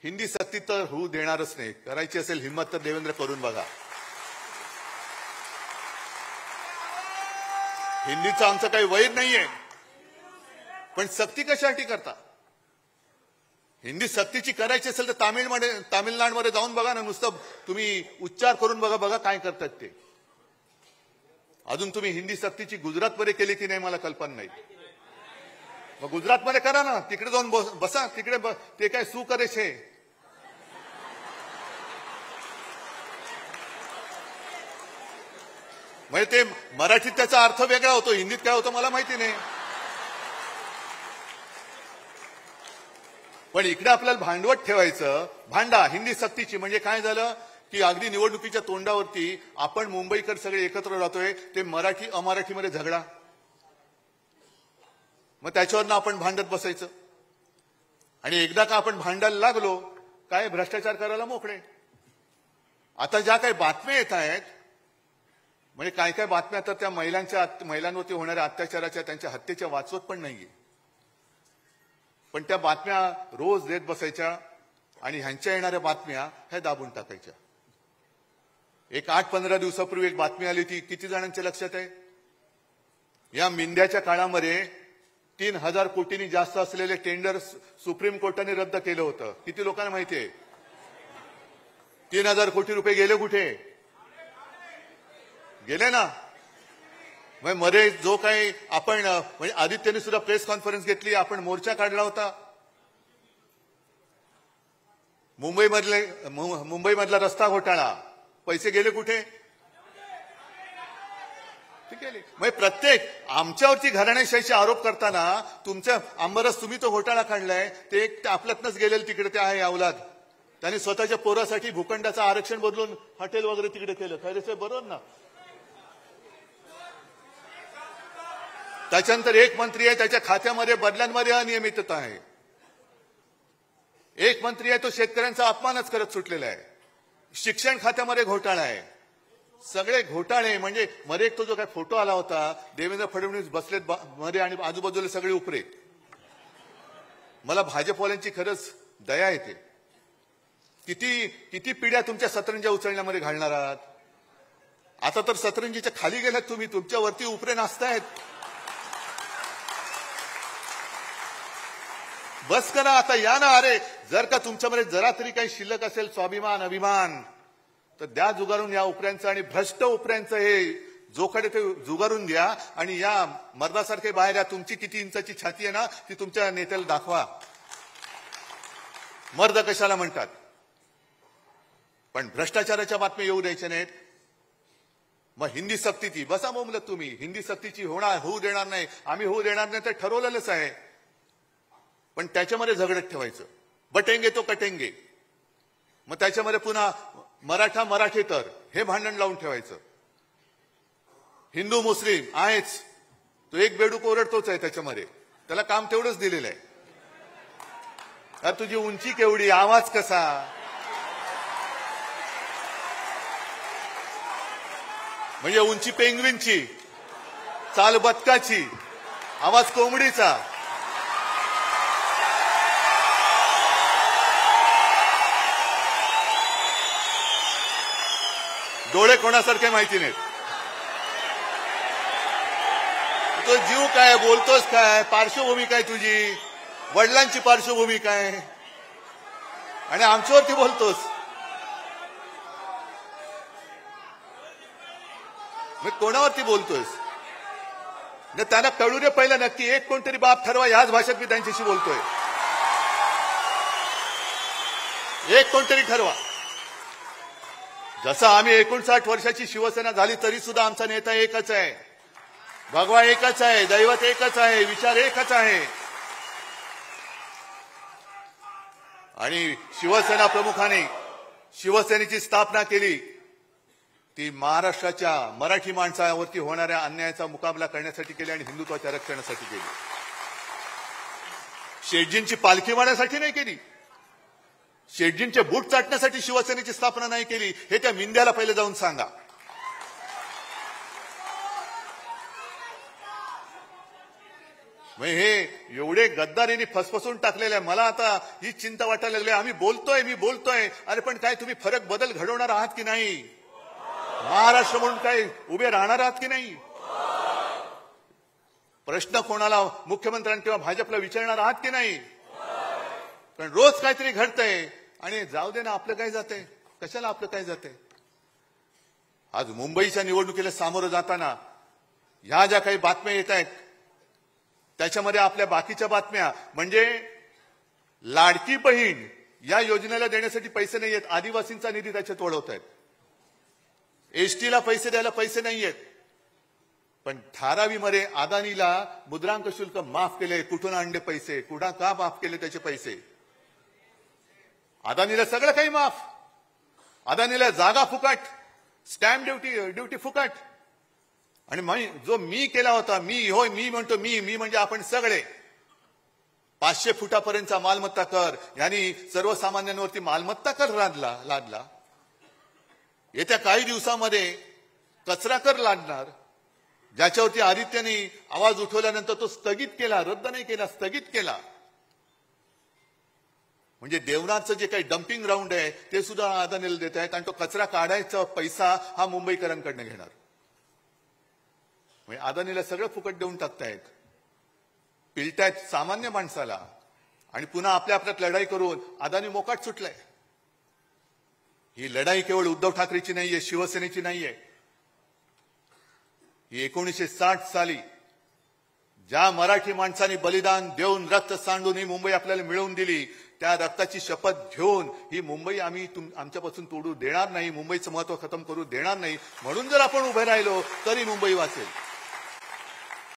हिंदी सक्ती तर होऊ देणारच नाही. करायची असेल हिम्मत तर देवेंद्र करून बघा. हिंदीचं आमचं काही वैर नाहीये, पण सक्ती कशासाठी करता? हिंदी सक्तीची करायची असेल तर तामिळनाडूमध्ये जाऊन बघा ना, नुसतं तुम्ही उच्चार करून बघा काय करतात ते. अजून तुम्ही हिंदी सक्तीची गुजरातमध्ये केली की नाही मला कल्पना नाही. मग गुजरातमध्ये करा ना, तिकडे जाऊन बसा, तिकडे ते काय सू करे छे. म्हणजे ते मराठीत त्याचा अर्थ वेगळा होतो, हिंदीत काय होतं मला माहिती नाही. पण इकडे आपल्याला भांडवट ठेवायचं. भांडा हिंदी सक्तीची म्हणजे काय झालं की अगदी निवडणुकीच्या तोंडावरती आपण मुंबईकर सगळे एकत्र राहतोय, ते मराठी अमराठीमध्ये झगडा, मग त्याच्यावरनं आपण भांडत बसायचं. आणि एकदा का आपण भांडायला लागलो काय भ्रष्टाचार करायला मोकळे. आता ज्या काही बातम्या येत आहेत, म्हणजे काय काय बातम्या तर त्या महिलांवरती होणाऱ्या अत्याचाराच्या, त्यांच्या हत्येच्या वाचवत पण नाहीये. पण त्या बातम्या रोज देत बसायच्या आणि ह्यांच्या येणाऱ्या बातम्या ह्या दाबून टाकायच्या. एक 8-15 दिवसापूर्वी एक बातमी आली होती, किती जणांच्या लक्षात आहे? या मिंद्याच्या काळामध्ये 3,000 कोटींनी जास्त असलेले टेंडर सुप्रीम कोर्टाने रद्द केलं होतं. किती लोकांना माहिती आहे? 3,000 कोटी रुपये गेले कुठे? गेले ना. मग मध्ये जो काही आपण म्हणजे आदित्यने सुद्धा प्रेस कॉन्फरन्स घेतली, आपण मोर्चा काढला होता. मुंबईमधला रस्ता घोटाळा, पैसे गेले कुठे? गेले. मग प्रत्येक आमच्यावरती घराणेशाहीचे आरोप करताना तुमच्या आंबरस तुम्ही तो घोटाळा काढलाय, ते एक आपल्यातनच गेलेलं तिकडे ते आहे अवलाद. त्यांनी स्वतःच्या पोरासाठी भूखंडाचं आरक्षण बदलून हॉटेल वगैरे तिकडे केलं. खैरेचे बरोबर ना. त्याच्यानंतर एक मंत्री आहे, त्याच्या खात्यामध्ये बदल्यांमध्ये अनियमितता आहे. एक मंत्री आहे, तो शेतकऱ्यांचा अपमानच करत सुटलेला आहे. शिक्षण खात्यामध्ये घोटाळा आहे. सगळे घोटाळे म्हणजे मध्ये एक तो जो काय फोटो आला होता, देवेंद्र फडणवीस बसलेत मध्ये आणि आजूबाजूला सगळे उपरे. मला भाजपवाल्यांची खरंच दया येते. किती पिढ्या तुमच्या सतरंज्या उचलण्यामध्ये घालणार आहात? आता तर सतरंजीच्या खाली गेलात तुम्ही, तुमच्यावरती उपरे नाचतायत. बस करा आता, या ना. अरे जर का तुमच्यामध्ये जरा तरी काही शिल्लक असेल स्वाभिमान अभिमान, तर द्या जुगारून या उपऱ्यांचं. आणि भ्रष्ट उपऱ्यांचं हे जोखडे ते जुगारून द्या. आणि या मर्दासारखे बाहेर या. तुमची किती इंचाची छाती आहे ना, ती तुमच्या नेत्याला दाखवा. मर्द कशाला म्हणतात. पण भ्रष्टाचाराच्या बातम्या येऊ द्यायच्या नाहीत. मग हिंदी सक्तीची बसा बोंबलत तुम्ही. हिंदी सक्तीची होऊ देणार नाही, आम्ही होऊ देणार नाही तर ठरवलेलंच आहे. पण त्याच्यामध्ये झगडत ठेवायचं. बटेंगे तो कटेंगे. मग त्याच्यामध्ये पुन्हा मराठेतर हे भांडण लावून ठेवायचं. हिंदू मुस्लिम आहेच, तो एक बेडूक ओरडतोच आहे त्याच्यामध्ये. त्याला काम तेवढंच दिलेलं आहे. अरे तुझी उंची केवढी, आवाज कसा, म्हणजे उंची पेंग्विनची, चाल बदकाची, आवाज कोंबडीचा. डोळे कोणासारखे माहिती नाहीत. तो जीव काय, बोलतोस काय, पार्श्वभूमी काय तुझी, वडिलांची पार्श्वभूमी काय, आणि आमच्यावरती बोलतोस. मग कोणावरती बोलतोस? त्यांना कळू दे पहिलं नक्की. एक कोणतरी बाप ठरवा. ह्याच भाषेत मी त्यांच्याशी बोलतोय. एक कोणतरी ठरवा. जसं आम्ही 59 वर्षाची शिवसेना झाली तरी सुद्धा आमचा नेता एकच आहे, भगवा एकच आहे, दैवत एकच आहे, विचार एकच आहे. आणि शिवसेना प्रमुखाने शिवसेनेची स्थापना केली ती महाराष्ट्राच्या मराठी माणसावरती होणाऱ्या अन्यायाचा मुकाबला करण्यासाठी केली आणि हिंदुत्वाच्या रक्षणासाठी केली. शेटजींची पालखी मारण्यासाठी नाही केली. शेटजींचे बूट चाटण्यासाठी शिवसेनेची स्थापना नाही केली. हे त्या मिंद्याला पहिले जाऊन सांगा. हे एवढे गद्दारीने फसफसून टाकलेले आहे. मला आता ही चिंता वाटायला लागली. मी बोलतोय अरे पण काय तुम्ही फरक बदल घडवणार आहात की नाही? महाराष्ट्र म्हणून काय उभे राहणार आहात की नाही? प्रश्न कोणाला मुख्यमंत्र्यांना किंवा भाजपला विचारणार आहात की नाही? कारण रोज काहीतरी घडतंय आणि जाऊ दे ना, आपलं काय जातंय, कशाला आपलं काय जातंय. आज मुंबईच्या निवडणुकीला सामोरं जाताना ह्या ज्या काही बातम्या येत आहेत त्याच्यामध्ये आपल्या बाकीच्या बातम्या म्हणजे लाडकी बहीण या योजनेला देण्यासाठी पैसे नाहीयेत, आदिवासींचा निधी त्याच्यात वळवत आहेत. एसटीला पैसे द्यायला पैसे नाहीयेत, पण धारावीमध्ये अदानीला मुद्रांक शुल्क माफ केले. कुठून आणले पैसे, कुठं का माफ केले त्याचे पैसे? अदानीला सगळं काही माफ. अदानीला जागा फुकट, स्टॅम्प ड्युटी फुकट. आणि जो मी केला होता, मी म्हणतो मी म्हणजे आपण सगळे 500 फुटापर्यंतचा मालमत्ता कर यांनी सर्वसामान्यांवरती मालमत्ता कर लादला. येत्या काही दिवसामध्ये कचरा कर लादणार, ज्याच्यावरती आदित्यने आवाज उठवल्यानंतर तो स्थगित केला, रद्द नाही केला, स्थगित केला. म्हणजे देवनाथचं जे काही डम्पिंग ग्राउंड आहे ते सुद्धा अदानीला देत आहेत आणि तो कचरा काढायचा पैसा हा मुंबईकरांकडनं घेणार. म्हणजे अदानीला सगळं फुकट देऊन टाकतायत, पिलतायत सामान्य माणसाला आणि पुन्हा आपल्यात लढाई करून अदानी मोकाट सुटलाय. ही लढाई केवळ उद्धव ठाकरेची नाहीये, शिवसेनेची नाहीये. ही 1960 साली ज्या मराठी माणसांनी बलिदान देऊन रक्त सांडून ही मुंबई आपल्याला मिळवून दिली, त्या रक्ताची शपथ घेऊन ही मुंबई आम्ही आमच्यापासून तोडू देणार नाही, मुंबईचं महत्व खतम करू देणार नाही. म्हणून जर आपण उभे राहिलो तरी मुंबई वाचेल.